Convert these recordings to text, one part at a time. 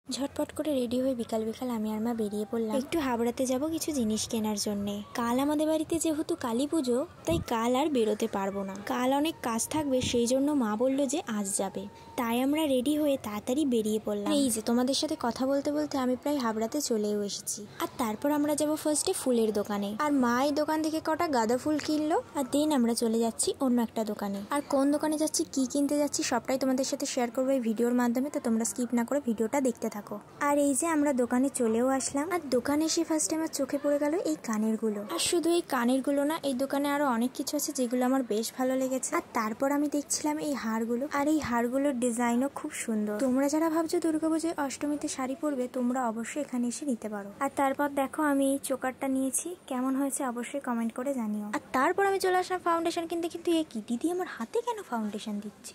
ঝটপট করে রেডি হয়ে বিকাল বিকাল আমি আর মা বেরিয়ে পড়লাম একটু হাবড়াতে যাব কিছু জিনিস কেনার জন্য। কাল আমাদের বাড়িতে যেহেতু কালী পুজো, তাই কাল আর বেরোতে পারবো না। কাল অনেক কাজ থাকবে, সেই জন্য মা বললো যে আজ যাবে। তাই আমরা রেডি হয়ে তাড়াতাড়ি বেরিয়ে পড়লাম। এই যে তোমাদের সাথে কথা বলতে বলতে আমি প্রায় হাবড়াতে চলেও এসেছি। আর তারপর আমরা যাব ফার্স্টে ফুলের দোকানে। আর মা এই দোকান থেকে কটা গাঁদা ফুল কিনলো। আর দেন আমরা চলে যাচ্ছি অন্য একটা দোকানে। আর কোন দোকানে যাচ্ছি, কি কিনতে যাচ্ছি, সবটাই তোমাদের সাথে শেয়ার করবো এই ভিডিওর মাধ্যমে। তো তোমরা স্কিপ না করে ভিডিওটা দেখতে থাকো। আর এই যে আমরা দোকানে চলেও আসলাম। আর দোকানে এসে ফার্স্টে আমার চোখে পড়ে গেল এই কানের গুলো। আর শুধু এই কানের গুলো না, এই দোকানে আরো অনেক কিছু আছে যেগুলো আমার বেশ ভালো লেগেছে। আর তারপর আমি দেখছিলাম এই হারগুলো। আর এই হারগুলোর ডিজাইনও খুব সুন্দর। তোমরা যারা ভাবছো দুর্গাপুজোয় অষ্টমীতে শাড়ি পরবে, তোমরা অবশ্যই এখানে এসে নিতে পারো। আর তারপর দেখো আমি এই চোকারটা নিয়েছি, কেমন হয়েছে অবশ্যই কমেন্ট করে জানিও। আর তারপর আমি চলে আসলাম ফাউন্ডেশন কিনতে। কিন্তু এ কি, দিদি আমার হাতে কেন ফাউন্ডেশন দিচ্ছে?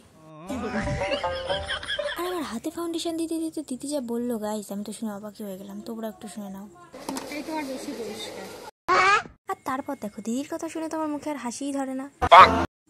আর আমার হাতে ফাউন্ডেশন দিতে দিতে দিদি যা বললো গাইস, আমি তো শুনে অবাকই হয়ে গেলাম। তোমরা একটু শুনে নাও। আর তারপর দেখো দিদির কথা শুনে তো আমার মুখে আর হাসিই ধরে না।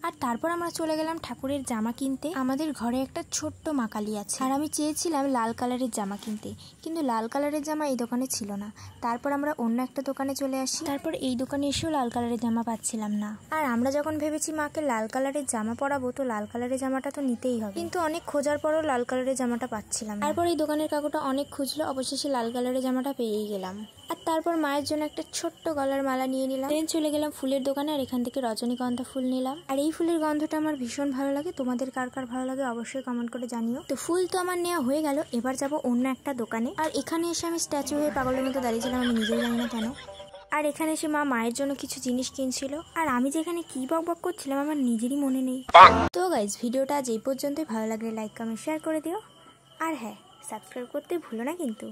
আর তারপর আমরা চলে গেলাম ঠাকুরের জামা কিনতে। আমাদের ঘরে একটা ছোট্ট মা কালী আছে, আর আমি চেয়েছিলাম লাল কালারের জামা কিনতে, কিন্তু লাল কালারের জামা এই দোকানে ছিল না। তারপর আমরা অন্য একটা দোকানে চলে আসি। তারপর এই দোকানে এসেও লাল কালারের জামা পাচ্ছিলাম না। আর আমরা যখন ভেবেছি মাকে লাল কালারের জামা পরাবো, তো লাল কালারের জামাটা তো নিতেই হবে, কিন্তু অনেক খোঁজার পরও লাল কালারের জামাটা পাচ্ছিলাম না। তারপর এই দোকানের কাকুটা অনেক খুঁজলো, অবশেষে লাল কালারের জামাটা পেয়েই গেলাম। আর তারপর মায়ের জন্য একটা ছোট্ট গলার মালা নিয়ে নিলাম। দেন চলে গেলাম ফুলের দোকানে, আর এখান থেকে রজনীগন্ধা ফুল নিলাম। আর এই ফুলের গন্ধটা আমার ভীষণ ভালো লাগে। তোমাদের কার কার ভালো লাগে অবশ্যই কমেন্ট করে জানিও। তো ফুল তো আমার নেওয়া হয়ে গেল, এবার যাব অন্য একটা দোকানে। আর এখানে এসে আমি স্ট্যাচু হয়ে পাগলের মতো দাঁড়িয়েছিলাম, আমি নিজেও জানি না কেন। আর এখানে এসে মা মায়ের জন্য কিছু জিনিস কিনছিল, আর আমি যেখানে কি বক বক করছিলাম আমার নিজেরই মনে নেই। তো গাইজ ভিডিওটা আজ এই পর্যন্তই। ভালো লাগলে লাইক কমেন্ট শেয়ার করে দিও। আর হ্যাঁ, সাবস্ক্রাইব করতে ভুলো না কিন্তু।